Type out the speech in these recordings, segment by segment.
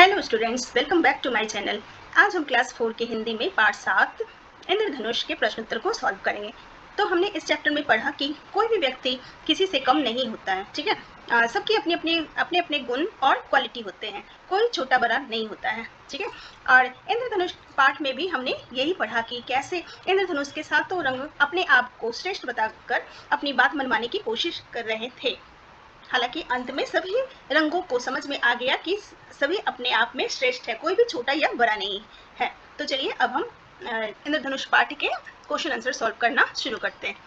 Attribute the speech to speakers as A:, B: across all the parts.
A: Hello students, welcome back to my channel. आज हम class 4 के हिंदी में पार्ट 7 इंद्रधनुष के प्रश्नोत्तर को सॉल्व करेंगे। तो हमने इस चैप्टर में पढ़ा कि कोई भी व्यक्ति किसी से कम नहीं होता है, ठीक है। सबकी अपने अपने गुण और क्वालिटी होते हैं, कोई छोटा बड़ा नहीं होता है, ठीक है। और इंद्रधनुष पार्ट में भी हमने यही पढ़ा कि कैसे इंद्रधनुष के सातों रंग अपने आप को श्रेष्ठ बताकर अपनी बात मनवाने की कोशिश कर रहे थे। हालांकि अंत में सभी रंगों को समझ में आ गया कि सभी अपने आप में श्रेष्ठ है, कोई भी छोटा या बड़ा नहीं है। तो चलिए अब हम इंद्रधनुष पाठ के क्वेश्चन आंसर सॉल्व करना शुरू करते हैं,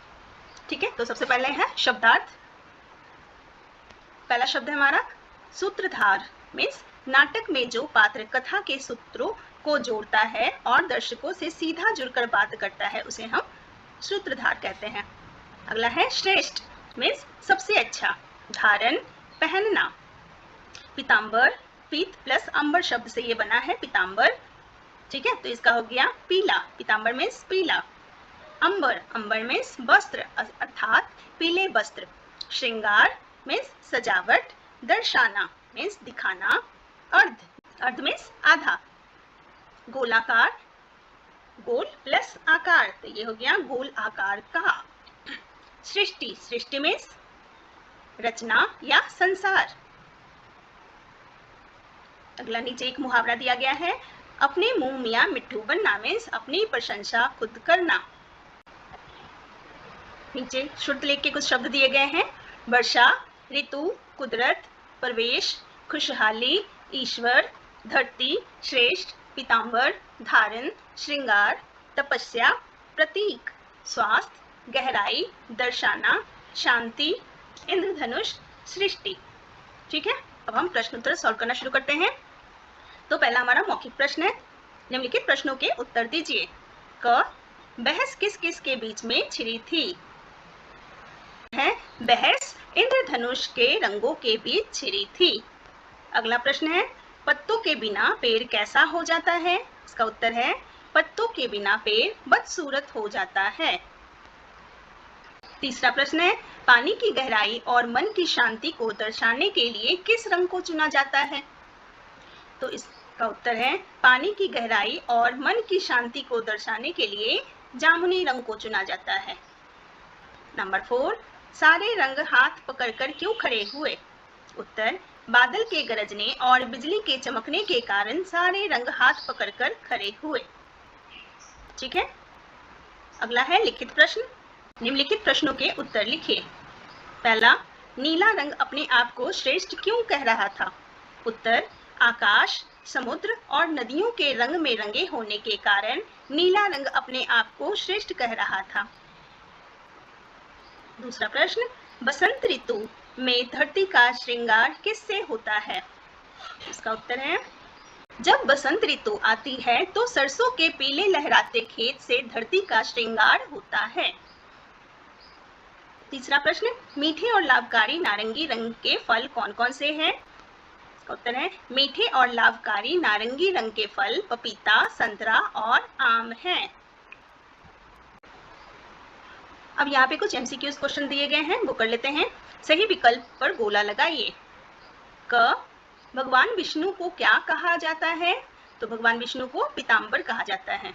A: ठीक है। तो सबसे पहले है शब्दार्थ। पहला शब्द है हमारा सूत्रधार। मीन्स नाटक में जो पात्र कथा के सूत्रों को जोड़ता है और दर्शकों से सीधा जुड़कर बात करता है उसे हम सूत्रधार कहते हैं। अगला है श्रेष्ठ। मीन्स सबसे अच्छा। धारण पहनना। पीतांबर, पीत प्लस अंबर शब्द से ये बना है पीतांबर, ठीक है। तो इसका हो गया पीला। पीतांबर मीन्स पीला। अंबर, अंबर मीन्स वस्त्र अर्थात पीले वस्त्र। श्रृंगार मीन्स सजावट। दर्शाना मीन्स दिखाना। अर्ध, अर्ध मीन्स आधा। गोलाकार, गोल प्लस आकार, तो ये हो गया गोल आकार का। सृष्टि, सृष्टि मीन्स रचना या संसार। अगला नीचे एक मुहावरा दिया गया है, अपने मुंह मियां मिट्ठू बनना। मीन्स अपनी प्रशंसा खुद करना। नीचे श्रुतलेख के कुछ शब्द दिए गए हैं, वर्षा, ऋतु, कुदरत, प्रवेश, खुशहाली, ईश्वर, धरती, श्रेष्ठ, पीतांबर, धारण, श्रृंगार, तपस्या, प्रतीक, स्वास्थ्य, गहराई, दर्शाना, शांति, इंद्रधनुष, सृष्टि, ठीक है। अब हम प्रश्न उत्तर सॉल्व करना शुरू करते हैं। तो पहला हमारा मौखिक प्रश्न है, निम्नलिखित प्रश्नों के उत्तर दीजिए। क, बहस किस किस के बीच में छिड़ी थी? है बहस इंद्रधनुष के रंगों के बीच छिड़ी थी। अगला प्रश्न है, पत्तों के बिना पेड़ कैसा हो जाता है? इसका उत्तर है, पत्तों के बिना पेड़ बदसूरत हो जाता है। तीसरा प्रश्न है, पानी की गहराई और मन की शांति को दर्शाने के लिए किस रंग को चुना जाता है? तो इसका उत्तर है, पानी की गहराई और मन की शांति को दर्शाने के लिए जामुनी रंग को चुना जाता है। नंबर 4, सारे रंग हाथ पकड़कर क्यों खड़े हुए? उत्तर, बादल के गरजने और बिजली के चमकने के कारण सारे रंग हाथ पकड़कर खड़े हुए, ठीक है। अगला है लिखित प्रश्न। निम्नलिखित प्रश्नों के उत्तर लिखिए। पहला, नीला रंग अपने आप को श्रेष्ठ क्यों कह रहा था? उत्तर, आकाश, समुद्र और नदियों के रंग में रंगे होने के कारण नीला रंग अपने आप को श्रेष्ठ कह रहा था। दूसरा प्रश्न, बसंत ऋतु में धरती का श्रृंगार किससे होता है? इसका उत्तर है, जब बसंत ऋतु आती है तो सरसों के पीले लहराते खेत से धरती का श्रृंगार होता है। तीसरा प्रश्न, मीठे और लाभकारी नारंगी रंग के फल कौन कौन से हैं? इसका उत्तर है, मीठे और लाभकारी नारंगी रंग के फल पपीता, संतरा और आम हैं। अब यहाँ पे कुछ एमसीक्यूज क्वेश्चन दिए गए हैं, वो कर लेते हैं। सही विकल्प पर गोला लगाइए। क, भगवान विष्णु को क्या कहा जाता है? तो भगवान विष्णु को पीतांबर कहा जाता है।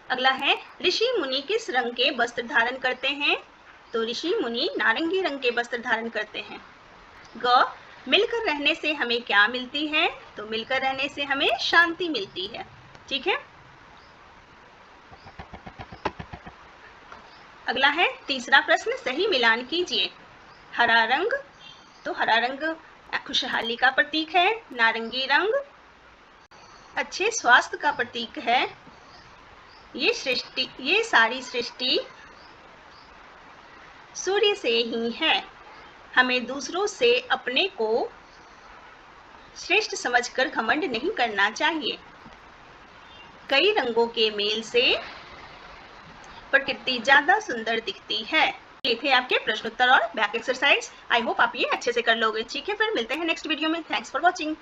A: अगला है, ऋषि मुनि किस रंग के वस्त्र धारण करते हैं? तो ऋषि मुनि नारंगी रंग के वस्त्र धारण करते हैं। ग, मिलकर रहने से हमें क्या मिलती है? तो मिलकर रहने से हमें शांति मिलती है, ठीक है। अगला है तीसरा प्रश्न, सही मिलान कीजिए। हरा रंग, तो हरा रंग खुशहाली का प्रतीक है। नारंगी रंग अच्छे स्वास्थ्य का प्रतीक है। ये सारी सृष्टि सूर्य से ही है। हमें दूसरों से अपने को श्रेष्ठ समझकर घमंड नहीं करना चाहिए। कई रंगों के मेल से प्रकृति ज्यादा सुंदर दिखती है। ये थे आपके प्रश्नोत्तर और बैक एक्सरसाइज। आई होप आप ये अच्छे से कर लोगे, ठीक है। फिर मिलते हैं नेक्स्ट वीडियो में। Thanks for watching.